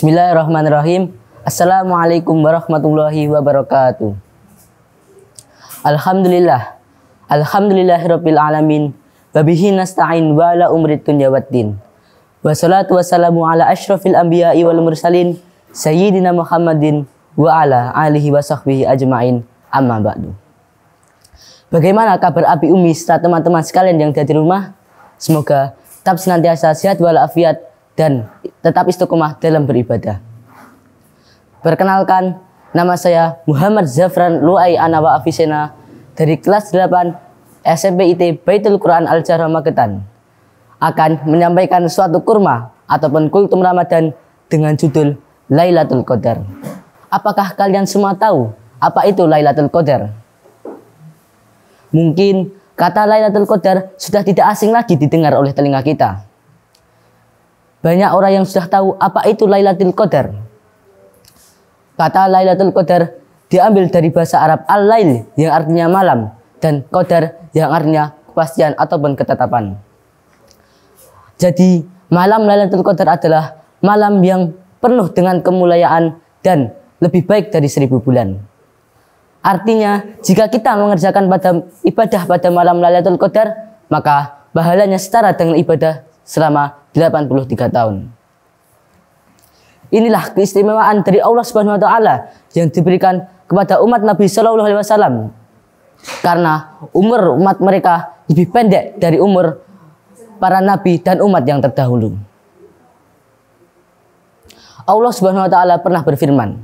Bismillahirrahmanirrahim. Assalamualaikum warahmatullahi wabarakatuh. Alhamdulillahirabbil alamin. Wa bihi nasta'in wa ala umri dunya waddin. Wassalatu wassalamu ala asyrafil anbiya'i wal mursalin sayyidina Muhammadin wa ala alihi wa sahbihi ajma'in. Amma ba'du. Bagaimana kabar Abi Umi serta teman-teman sekalian yang ada di rumah? Semoga tetap senantiasa sehat walafiat dan tetap istiqomah dalam beribadah. Perkenalkan, nama saya Muhammad Zafran Luai Anawa Afisena dari kelas 8 SMP IT Baitul Quran Al-Jarrah Magetan akan menyampaikan suatu kurma ataupun kultum Ramadan dengan judul Lailatul Qadar. Apakah kalian semua tahu apa itu Lailatul Qadar? Mungkin kata Lailatul Qadar sudah tidak asing lagi didengar oleh telinga kita. Banyak orang yang sudah tahu apa itu Lailatul Qadar. Kata Lailatul Qadar diambil dari bahasa Arab al-lail yang artinya malam dan qadar yang artinya kepastian ataupun ketetapan. Jadi malam Lailatul Qadar adalah malam yang penuh dengan kemuliaan dan lebih baik dari 1000 bulan. Artinya jika kita mengerjakan ibadah pada malam Lailatul Qadar, maka pahalanya setara dengan ibadah selama 83 tahun. Inilah keistimewaan dari Allah Subhanahu wa taala yang diberikan kepada umat Nabi sallallahu alaihi wasallam. Karena umur umat mereka lebih pendek dari umur para nabi dan umat yang terdahulu. Allah Subhanahu wa taala pernah berfirman,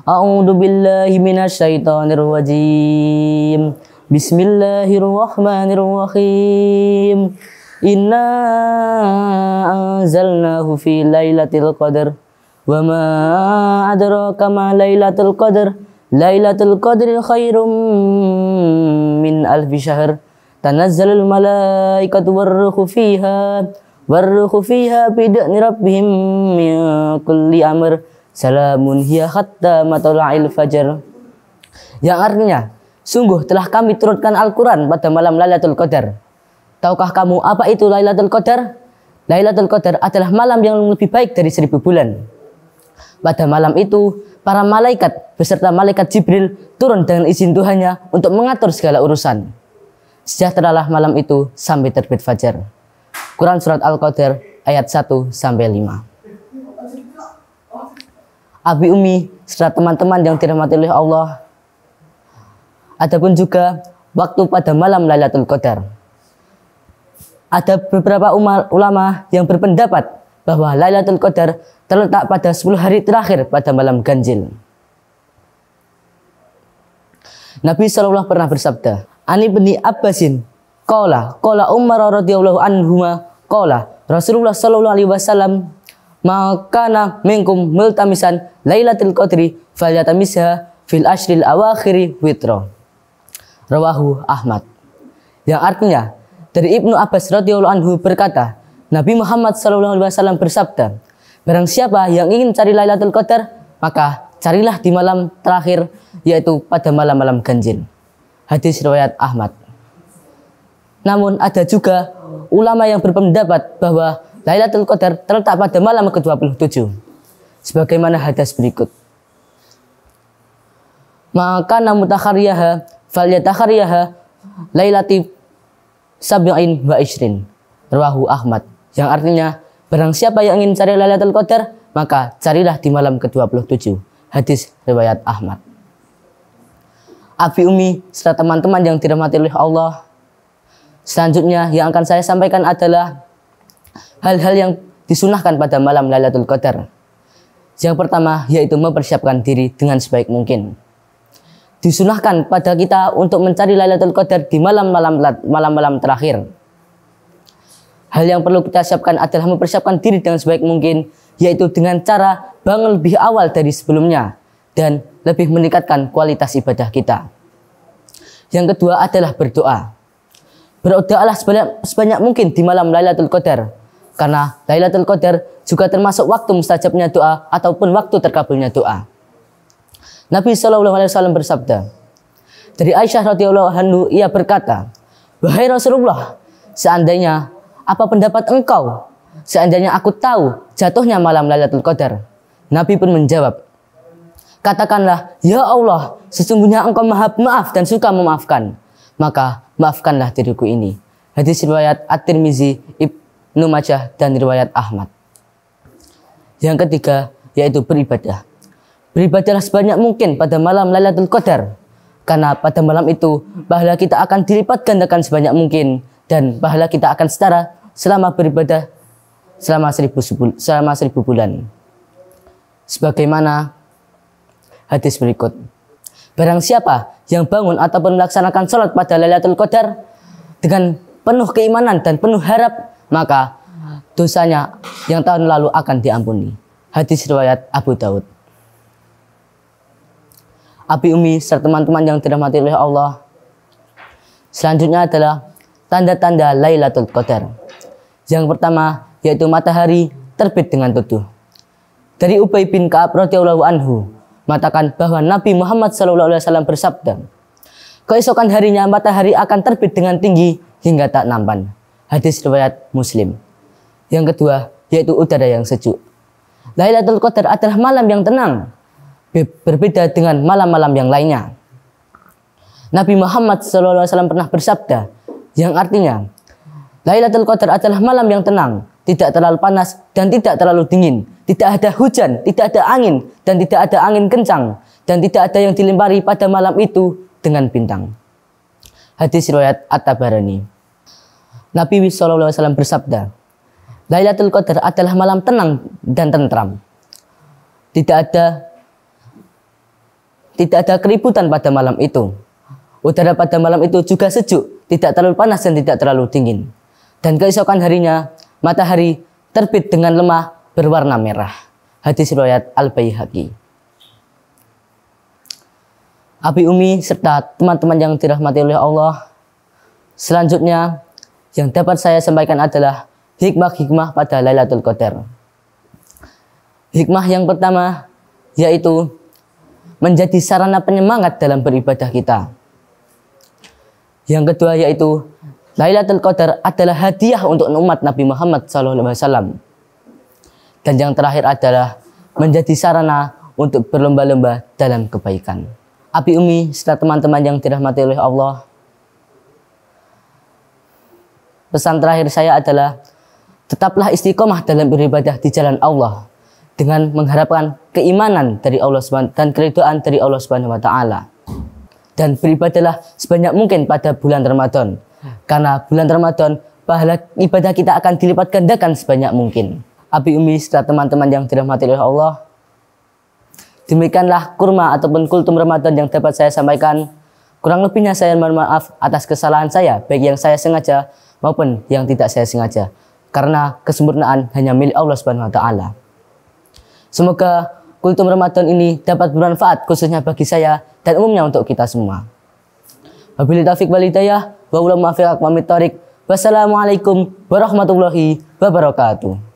A'udzu billahi minasyaitonir rajim. Bismillahirrahmanirrahim. Inna anzalnahu fi lailatul qadar wa ma adraka ma lailatul qadar. Lailatul qadri khairum min alfi syahr. Tanazzalul malaikatu warruhu fiha bid'ni rabbihim min kulli amr. Salamun hiya hatta matla'il fajar. Yang artinya, sungguh telah kami turunkan Al-Quran pada malam Lailatul Qadar. Tahukah kamu apa itu Lailatul Qadar? Lailatul Qadar adalah malam yang lebih baik dari 1000 bulan. Pada malam itu, para malaikat beserta malaikat Jibril turun dengan izin Tuhannya untuk mengatur segala urusan. Sejahteralah malam itu sampai terbit fajar. Quran Surat Al-Qadar ayat 1-5. Abi Umi serta teman-teman yang dirahmati oleh Allah, adapun juga waktu pada malam Lailatul Qadar. Ada beberapa ulama yang berpendapat bahwa Lailatul Qadar terletak pada 10 hari terakhir pada malam ganjil. Nabi SAW pernah bersabda, Ani bin Abbasin qala Umar radhiyallahu anhuma qala Rasulullah sallallahu alaihi wasallam makana minkum multamisan Lailatul Qadri falyatamisha fil ashril awakhiri witra. Rawahu Ahmad. Yang artinya dari Ibnu Abbas radhiyallahu anhu berkata, Nabi Muhammad sallallahu alaihi wasallam bersabda, barang siapa yang ingin cari Lailatul Qadar, maka carilah di malam terakhir, yaitu pada malam-malam ganjil. Hadis riwayat Ahmad. Namun ada juga ulama yang berpendapat bahwa Lailatul Qadar terletak pada malam ke-27. Sebagaimana hadis berikut. Maka mutakharriyaha falyatakharriyaha lailati sab'in wa ishrin. Rawahu Ahmad. Yang artinya, barang siapa yang ingin cari Lailatul Qadar, maka carilah di malam ke-27. Hadis riwayat Ahmad. Abi Umi serta teman-teman yang dirahmati oleh Allah, selanjutnya yang akan saya sampaikan adalah hal-hal yang disunahkan pada malam Lailatul Qadar. Yang pertama yaitu mempersiapkan diri dengan sebaik mungkin. Disunahkan pada kita untuk mencari Lailatul Qadar di malam-malam terakhir. Hal yang perlu kita siapkan adalah mempersiapkan diri dengan sebaik mungkin, yaitu dengan cara bangun lebih awal dari sebelumnya dan lebih meningkatkan kualitas ibadah kita. Yang kedua adalah berdoa. Berdoalah sebanyak mungkin di malam Lailatul Qadar, karena Lailatul Qadar juga termasuk waktu mustajabnya doa ataupun waktu terkabulnya doa. Nabi SAW bersabda, dari Aisyah radhiyallahu anha ia berkata, wahai Rasulullah, seandainya apa pendapat engkau seandainya aku tahu jatuhnya malam Lailatul Qadar. Nabi pun menjawab, katakanlah, ya Allah, sesungguhnya Engkau Maha Pemaaf dan suka memaafkan. Maka maafkanlah diriku ini. Hadis riwayat At-Tirmizi, Ibnu Majah, dan riwayat Ahmad. Yang ketiga, yaitu beribadah. Beribadahlah sebanyak mungkin pada malam Lailatul Qadar. Karena pada malam itu, pahala kita akan dilipat gandakan sebanyak mungkin. Dan pahala kita akan setara selama beribadah selama 1000 bulan. Sebagaimana hadis berikut. Barang siapa yang bangun ataupun melaksanakan sholat pada Lailatul Qadar dengan penuh keimanan dan penuh harap, maka dosanya yang tahun lalu akan diampuni. Hadis riwayat Abu Daud. Abi Umi serta teman-teman yang dirahmati oleh Allah, selanjutnya adalah tanda-tanda Lailatul Qadar. Yang pertama yaitu matahari terbit dengan teduh. Dari Ubay bin Ka'ab radhiyallahu anhu mengatakan bahwa Nabi Muhammad SAW bersabda, keesokan harinya matahari akan terbit dengan tinggi hingga tak nampan. Hadis riwayat Muslim. Yang kedua yaitu udara yang sejuk. Lailatul Qadar adalah malam yang tenang, berbeda dengan malam-malam yang lainnya. Nabi Muhammad SAW pernah bersabda, yang artinya Lailatul Qadar adalah malam yang tenang, tidak terlalu panas dan tidak terlalu dingin, tidak ada hujan, tidak ada angin, dan tidak ada angin kencang, dan tidak ada yang dilempari pada malam itu dengan bintang. Hadis riwayat At-Tabarani. Nabi SAW bersabda, Lailatul Qadar adalah malam tenang dan tentram. Tidak ada keributan pada malam itu. Udara pada malam itu juga sejuk, tidak terlalu panas dan tidak terlalu dingin. Dan keesokan harinya, matahari terbit dengan lemah berwarna merah. Hadis riwayat Al-Baihaqi. Abi Umi serta teman-teman yang dirahmati oleh Allah, selanjutnya yang dapat saya sampaikan adalah hikmah-hikmah pada Lailatul Qadar. Hikmah yang pertama yaitu menjadi sarana penyemangat dalam beribadah kita. Yang kedua yaitu Lailatul Qadar adalah hadiah untuk umat Nabi Muhammad SAW. Dan yang terakhir adalah menjadi sarana untuk berlomba-lomba dalam kebaikan. Abi Umi serta teman-teman yang dirahmati oleh Allah, pesan terakhir saya adalah tetaplah istiqomah dalam beribadah di jalan Allah dengan mengharapkan keimanan dari Allah SWT dan keridhaan dari Allah SWT. Dan beribadahlah sebanyak mungkin pada bulan Ramadan. Karena bulan Ramadan, pahala ibadah kita akan dilipat gandakan sebanyak mungkin. Abi Umi serta teman-teman yang dirahmati oleh Allah, demikianlah kurma ataupun kultum Ramadan yang dapat saya sampaikan. Kurang lebihnya saya mohon maaf atas kesalahan saya, baik yang saya sengaja maupun yang tidak saya sengaja. Karena kesempurnaan hanya milik Allah SWT. Semoga kultum Ramadan ini dapat bermanfaat khususnya bagi saya dan umumnya untuk kita semua. Wabillahi taufiq wal hidayah. Wassalamualaikum warahmatullahi wabarakatuh.